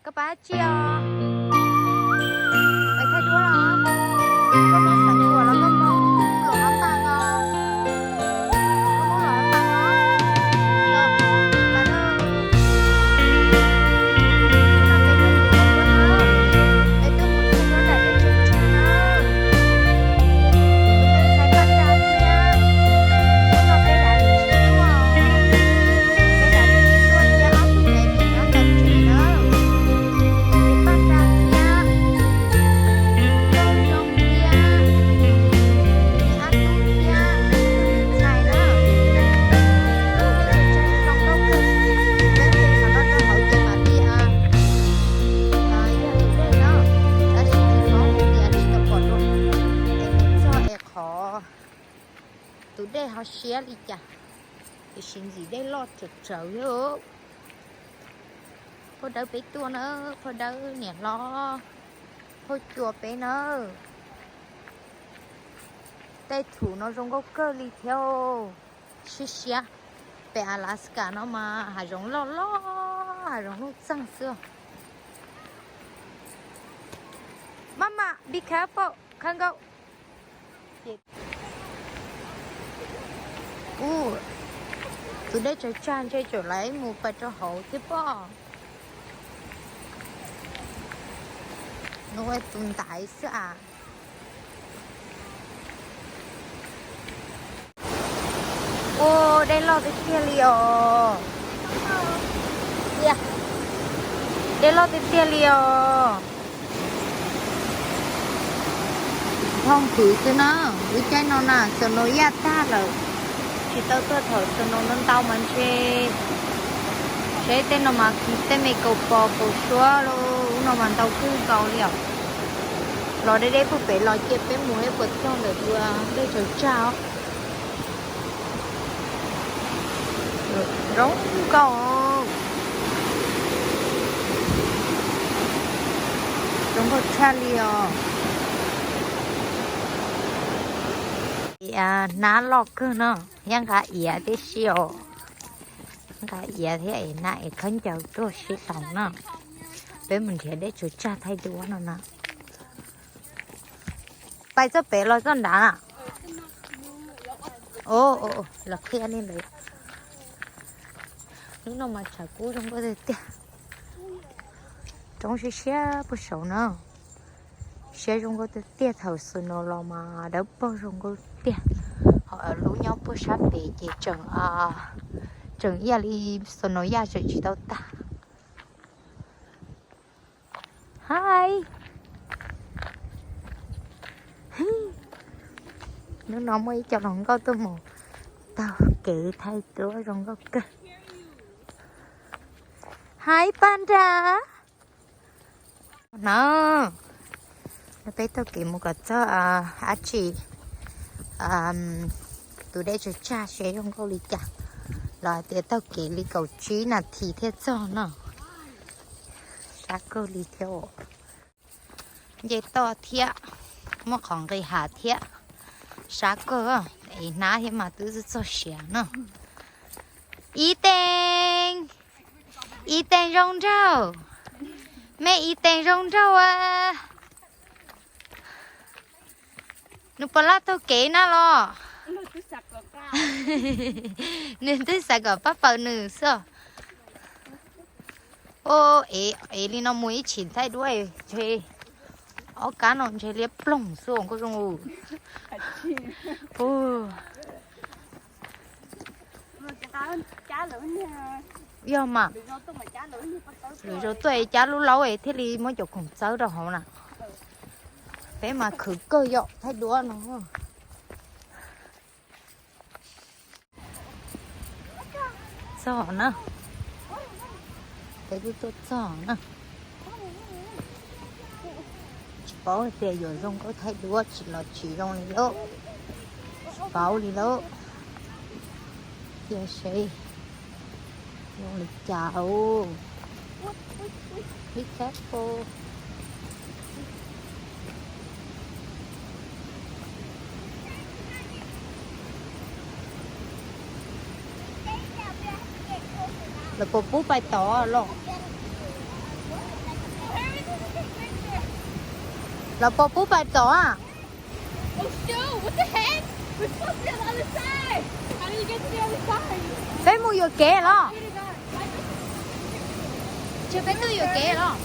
Các bác chia mày thay đua đó có món sẵn của nó có món lẩu nó tăng không có món lẩu nó tăng không được bà ơi nó nằm bên trong của nó để tôi một chút nó để chụp chân nó mình sai bắt ra nha nó nằm bên đại lý đúng không bên đại lý luôn nha áo tụi này thì nó cần chỉ nó bắt ra nha trong kia thì ăn tốt nha xài đó trong đâu cơ bên thì nó đã hậu cho mà đi à giờ tụi đây nó đã đi thì có một nhà đi tập quần luôn em cho em khó tụi đây họ share đi chả thì xin gì đây lo trực trở nữa có đỡ bé tua nữa có đỡ nhẹ lo thôi chùa bé nữa tay thủ nó giống có cơ đi theo xí xí bé Alaska nó mà hà giống lo lo hà giống nó răng xưa Mama be careful can't go tụi đây chơi chan chơi chỗ lấy một bài cho hậu tiếp bò nuôi tồn tại sao à ô đây lo cái kia liò yeah. Đây lo cái kia liò không thử cho nó với cái nó nè cho nó ya ta rồi chỉ tao thở cho nó tao mình chế tên nó mà tên mày cầu bò cầu xóa luôn nó mà tao cứ cầu liều rồi đây phụ phải lo chếp cái mùi hết bật trong để vừa đây chờ chào rống cầu rống cầu cha liều ná lọ cơ nó yang cả ỉa thế xíu cả ỉa thế ấy nãy khấn chào cho xí sống nó bé mình sẽ để chú cha thay đũa nó nè bây giờ bé lo con đá à ô là khi anh đấy lúc nào mà chả cú trong có thể tiền trong xe bớt xấu nữa xe trong có thể tiền thầu sự nó lo mà đỡ bao trong có tiền họ lũ nhau bớt sát về chỉ chừng ya li sự nó ya chỉ đâu ta hi nó nói mới cho nó có tôi một tao kể thay tôi rồi có cơ hi panda nó bây tao kể một cái cho chị tụi đây cho cha sẽ không có lý cả là để tao kể lý cầu trí là thì thế cho nó sao có lý theo vậy to thiệt mà còn cái hạt thiệt sao có ấy ná thì mà tự cho xẻ nó y tên rong rau mẹ y tên rong rau à nó bỏ lá tôi kể nó lo nên tôi sẽ gặp bác bảo nữ sao ô ấy đi nó muốn chỉnh thay đuôi chơi ở cá nó chơi liếp lồng xuống có dùng ô giờ mà rồi tôi chả lúc lâu ấy thế thì mới chụp cùng sớ đâu không nè thế mà khử cơ dọ thay đũa nó giỏ nữa thấy tôi giỏ nữa bảo thì giờ không có thay đũa chỉ là chỉ trong này đâu bảo đi đâu giờ sẽ dùng lịch chào biết khác cô là cô bố bài tỏ lo là bố bố bài tổ à? Oh shoot, what the heck? We're supposed to be on the other side. How do you get to the other side? Bé mua vô kẻ đó. Oh my God. Chưa bé tôi vô kẻ đó.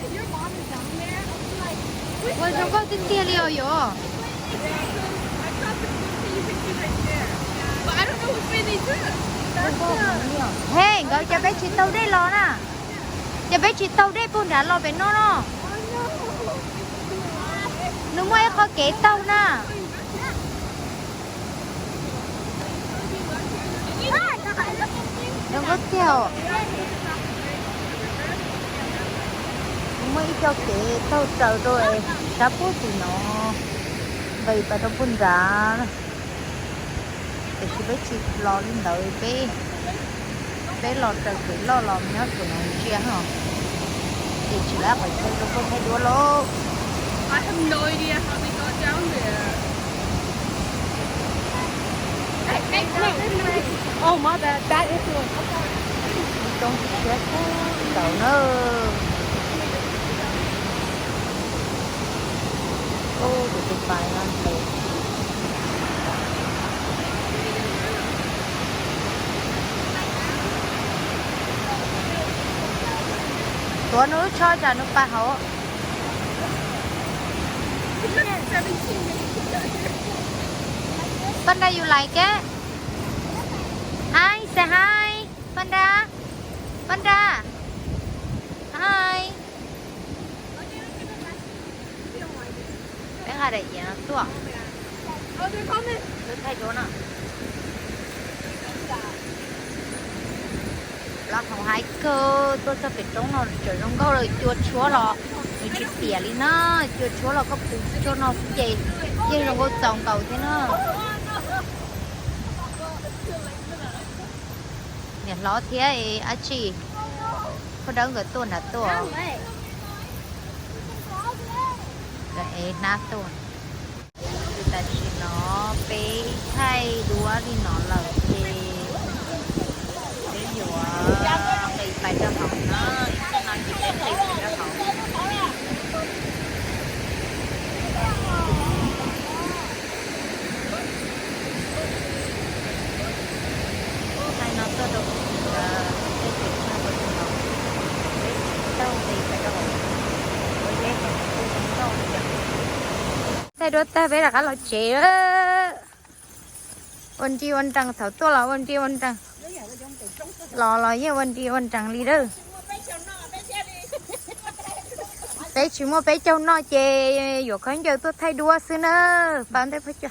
If your mom is down there, I'll be like, which Ôi way? không có tin kia liều vô. I crossed the blue so you can see right there. But I don't know which way they took. That's the... Hey, gọi cho bé chị tàu đây lo nè. Cho bé chị tàu đây bún đã lo bé nó nó. Nó mới có kẻ tàu nè. Đừng có theo. Mới cho kẻ tàu chờ rồi. Đã bố thì nó. Vậy bà nó bún đã. Để chị bé chị lo lên đợi bé lo chờ cái lo nhớ của nó chia hả? Thì chị đã phải chơi nó không thay đua lô. I have no idea how they got down there. Hey, no. Oh, my bad. That is the one. Trong chết đậu nó. Ô, để tôi phải làm thế. Tụi nó cho trả nó phải hổ. Panda, you like it? Hi, say hi. Panda. Panda. Hi. Bé hai đại diện nó tua. Oh, they're coming. Tôi thay chỗ nào. Là không hai cơ, tôi sẽ phải trống nó trở trong câu rồi chuột chúa lọ. Mình chỉ tỉa đi nó, chuột chúa lọ có phụ cho nó gì. Nhưng nó có trồng cầu thế nó. Nè ló thế ấy, á chị. Có đâu người tuần hả tuần. Đấy, nát tuần. Người ta chỉ nó bế thay đúa đi nó lở thì. Ví dụ thì phải cho học nó chỉ để thì cho học. Hay nó có được cái chuyện sao của trường học. Đâu thì phải cho học. Với ghét thì cũng đâu được. Thế đứa ta phải là cái loại trẻ á. Ôn chi ôn trăng thảo tua là ôn chi ôn trăng. Lò với ôn trăng đi đó. Bé chỉ mua bé châu no chê dù khánh giờ tôi thay đua xưa nữa bạn thấy phải chưa?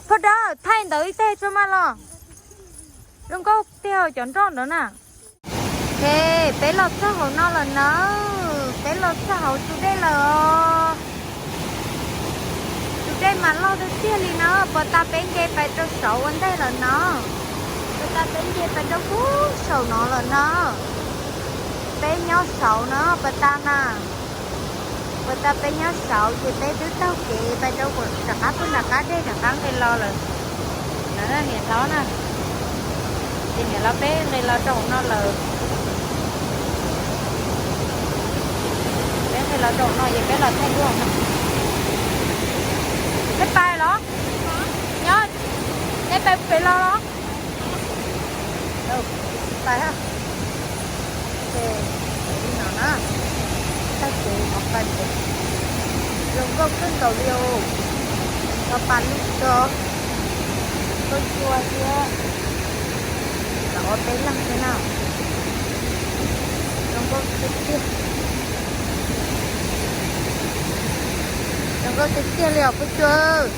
Thôi đó thay tới tê cho mà lo. Đừng có theo chọn tròn nữa nè. Thế bé lọt xã hội nó là nó. Bé lọt xã hội chú đây là đây mà lo được tiền thì nó, bà ta bên kia phải cho sầu anh đây là nó, bà ta bên kia phải cho phú sầu nó là nó, bé nhỏ sầu nó bà ta nè, bà ta bé nhỏ sầu thì bé đứa tao kì bà đâu có trả cá tôi là cá đây là cá đây lo rồi, nó là nghề đó nè, thì nghề lo bé này lo trồng nó là, bé này lo trồng nó vậy bé là thay luôn nè. Cái bài đó nhớ cái bài phải lo đó đâu bài ha ok đi nào nữa ta chỉ học bài được dùng công cân cầu liều và bàn lúc cho tôi chua chưa nó bé làm thế nào dùng công cân chưa đừng có cái kia liều có chưa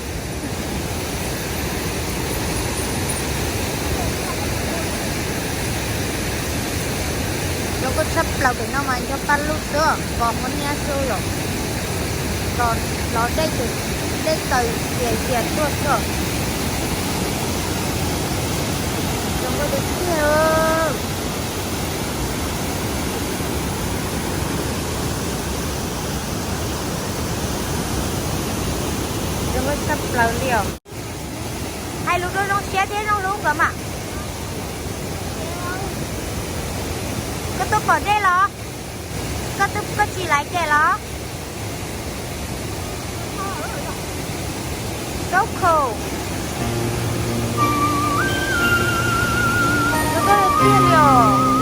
đừng có sắp là cái nó mà cho pan lúc nữa còn con nha xôi rồi còn nó đây từ kìa tuột rồi đừng có cái kia mới sắp lờ liều hai lúc đó nó chết thế nó đúng cơ mà cái tôi bỏ đây lo cái tôi có chỉ lại kẻ lo rất khổ nó có tiền rồi